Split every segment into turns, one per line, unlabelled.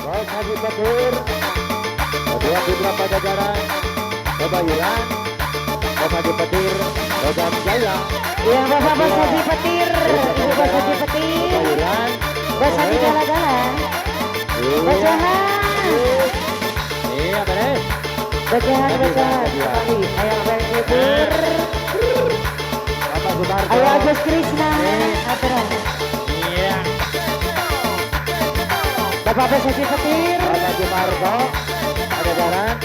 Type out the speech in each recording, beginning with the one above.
Bos Haji Petir, kedua putra Pajajaran, Kebayoran, Bos Haji Petir, Kodam Jaya.
Iya Bapak Bos Haji Petir, Ibu Bos Haji Petir,
Kebayoran,
Bos Haji Gala-Gala, Bos Johan.
Iya beres.
Bos Johan, Bos Johan. Ayo Petir.
Bapak Suparto.
Ayo Agus Krisna. Aturan.
Iya.
Bapak Bos Haji Petir.
Bapak Suparto, Pajajaran,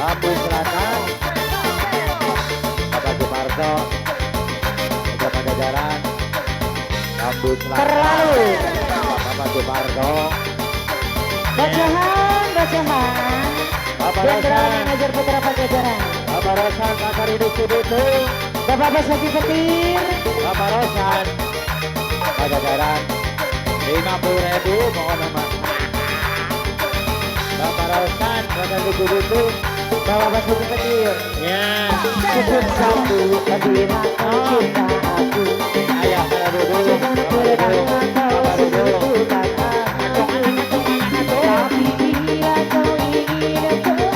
Lampung Selatan. Bapak Suparto, Bapak Pajajaran, Lampung Selatan.
Terlalu.
Bapak Suparto.
Bos Johan, Bos Johan.
Bapak
Jenderal
Rosan,
Manajer Putra Pajajaran.
Bapak Rosan, Kakak Distribusi.
Bapak Bos Haji Petir.
Bapak Rosan, Pajajaran, 50.000 mohon nama. Bapak Rosan, Kakak Distribusi.
Bapak Bos Haji Petir.
Ya.
Cukup satu hadiratkan cinta aku.
Ayah pada duduk.
Jangan
Bapak
pernah
duduk.
kau
Bapak duduk.
sebutkan aku. Tapi bila kau ingin perlu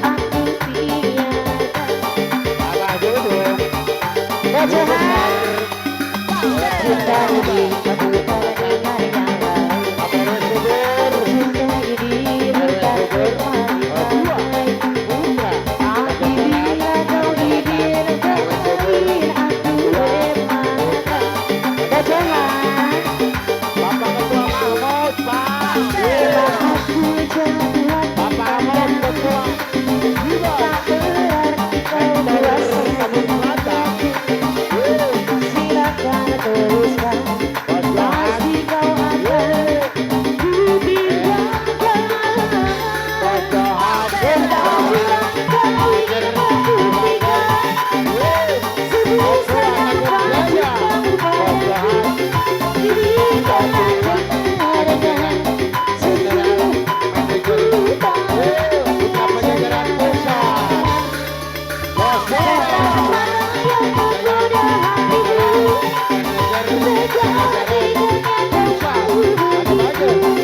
aku tiada.
Bapak duduk.
Bos Johan. Cinta ini bukan dengan yang lain.
Bapak duduk.
Cinta ini bukan permainan.
Putra.
Tapi bila kau ingin kembali aku bermata. Bos Johan.
Bapak Ketua Mahmud, Pak.
Memang aku jahat
Bapak Mahmud Ketua.
tak berarti kau kuasai.
Kamu Selatan.
Silakan teruskan.
Bos Johan.
Pasti kau akan kutinggalkan.
Bos Johan.
Entah bila kau ingin aku tinggal. Sebesar apa cintamu padaku. Berikan aku keadaan. Sungguh aku tak
Putra Pajajaran Pusat. Bos Johan.
Setan mana yang menggoda hatiku. Sejati dengan kau tahu.
Bos Johan.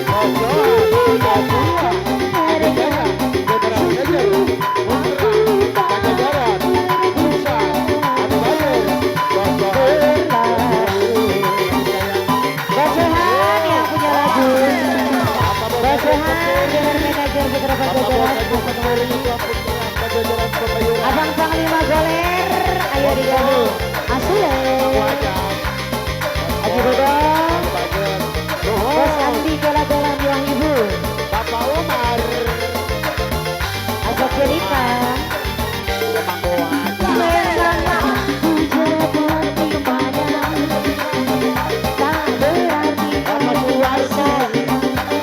Pajajaran. Pajajaran. Pajajaran. Pusat. Ada banyak. Bos Johan.
Bos Johan yang punya lagu. Bos Johan dengan manajer Putra Pajajaran.
Pajajaran Kebayoran.
Abang Panglima Goler, ayo digabung. Asule. Haji Dodong, Bos Andi Gala-Gala Bilang Ibu.
Bapak Umar.
Ajak cerita. Memang aku jahat di padamu. Tak berarti kau kuasai.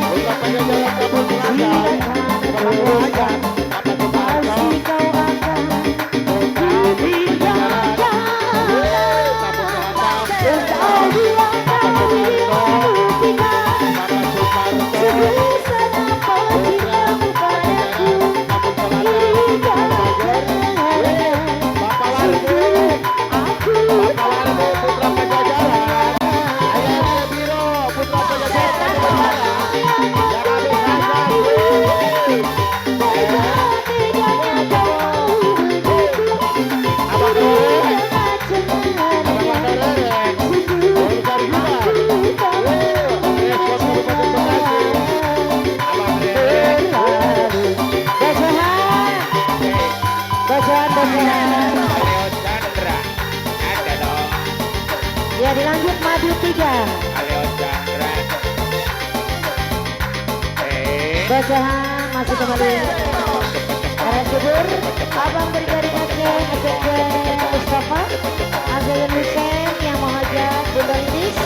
Putra Pajajaran Kampung Selatan. Bapak Wajan. Bapak Suparto.
Pasti kau akan kutinggalkan. Entah bila kau ingin aku tinggal. Sebesar apa cintamu padaku. Berikan keadaan. Sungguh aku tak
Putra Pajajaran. Ayahnya Biro. Putra Pajajaran.
Ya dilanjut maju 3. Bos Johan masih kembali. Arah subur, Abang Brigadir Aceh Mustafa, Azayun Hussein yang menghajat Bunda Lilis.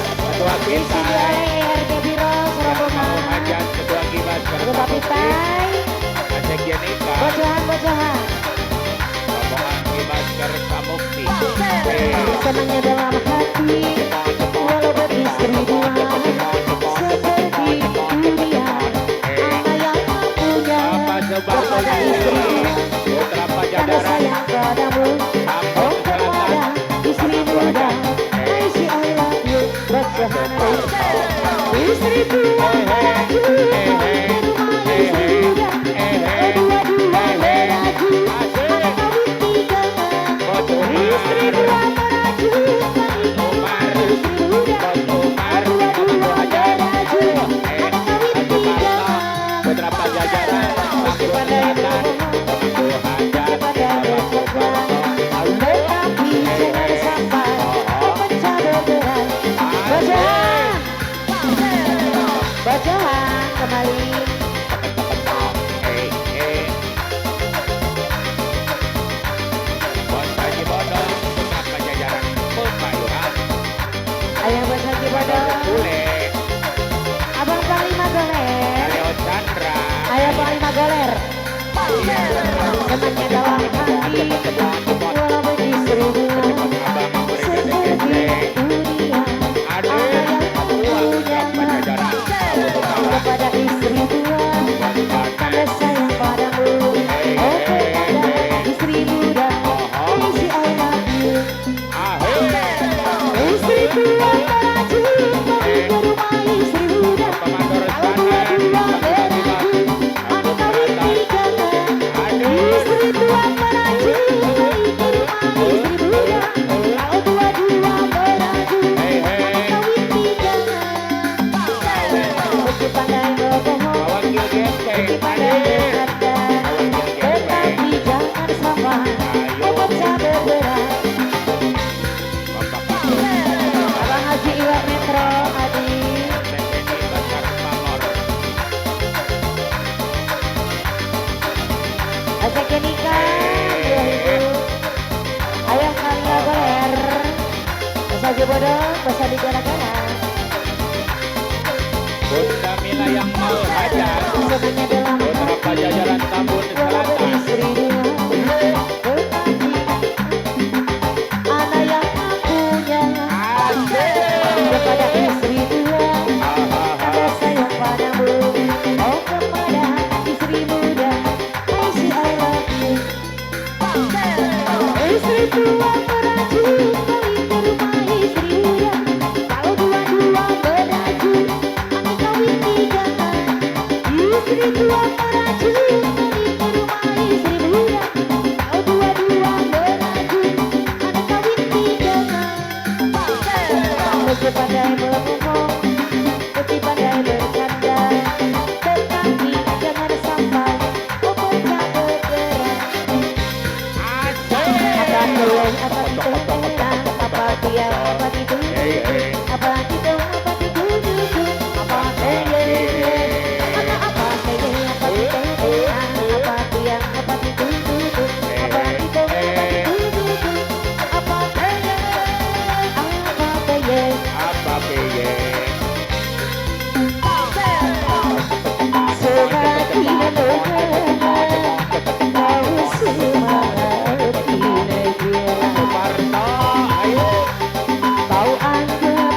Isi oleh RK Biro Surabaya. Ketua Pitai. Bos Johan, Bos Johan. Senangnya dalam hati, walau beristri dua, seperti dunia. Apa yang kau punya kepada istrimu, tanda sayang padamu. Oh kepada istri muda, I say I love you. Bos Johan, istri tua, Pecahan kembali.
Bos Haji Bodong beberapa jajaran Pemayuran
Ayo Bos Haji Bodong.
Bule
Abang Panglima Goler.
Leo Chandra
Ayo Panglima Goler. Temannya dalam hati. Walau benci seribu.
Abang Brigade
Seperti
Gede
dunia.
Ade
Ada yang
Abuah
punya.
beberapa jajaran Abu Bakar
Kepada istri tua. Tanda sayang padamu. Oh kepada istri muda. Isi I love you. Istri tua melaju ke rumah istri muda. Kalau dua-dua beraju, mana kawin tiga kan? Istri tua melaju ke rumah istri muda. Kalau dua-dua beraju, mana kawin tiga kan? Meski pandai berbohong, meski pandai berkata, tetapi jangan sampai memecah bergerak. Abang Haji Iwan Metro Adi. Ajak nikah 2000. Ayah Kalia Goler. Bos Haji Bodong, Bos Haji Gala-Gala.
Bunda Mila yang mau hajar
Semuanya dalam
beberapa
hati.
jajaran Tambun
Walau
Selatan
beristri dua, tetapi ada yang punya. Kepada istri tua, ada sayang padamu. Oh kepada istri muda, I say I love you. Istri tua meraju kawin ke rumah istri muda. Kalau dua-dua beraju, mana kawin tiga kan? Istri tua meraju kawin ke rumah istri muda. Kalau dua-dua beraju, mana kawin tiga kan? Meski pandai berbohong, meski pandai bercanda, tetapi jangan sampai memecah bergerak. Apa telur, apa titeng, apa tiang, apa tidur, apa tidur, apa tidur, apa telur, apa telur, apa titeng, apa tiang, apa tidur, apa tidur, apa telur, apa telur.
apa peye
Sehati mendengar kau semangat negara.
Parto ayo
Kau anggap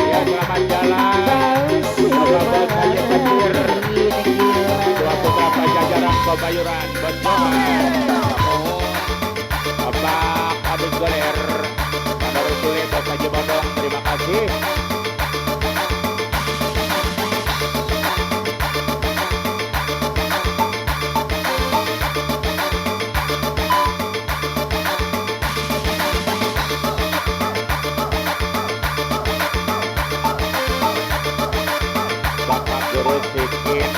Ya, selamat jalan. Semoga saya kecil. Dua putra pajajaran Kebayuran berdoa. Bapak Abis Goler, Pak Rusuli, Bos Haji Bodong, terima kasih. Bapak Guru Sikin,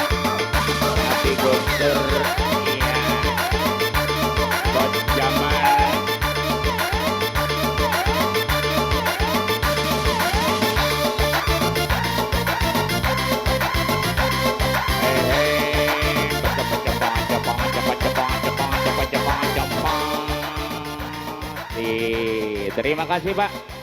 Hati Guntur, iya, Bos Jamal. Terima kasih Pak.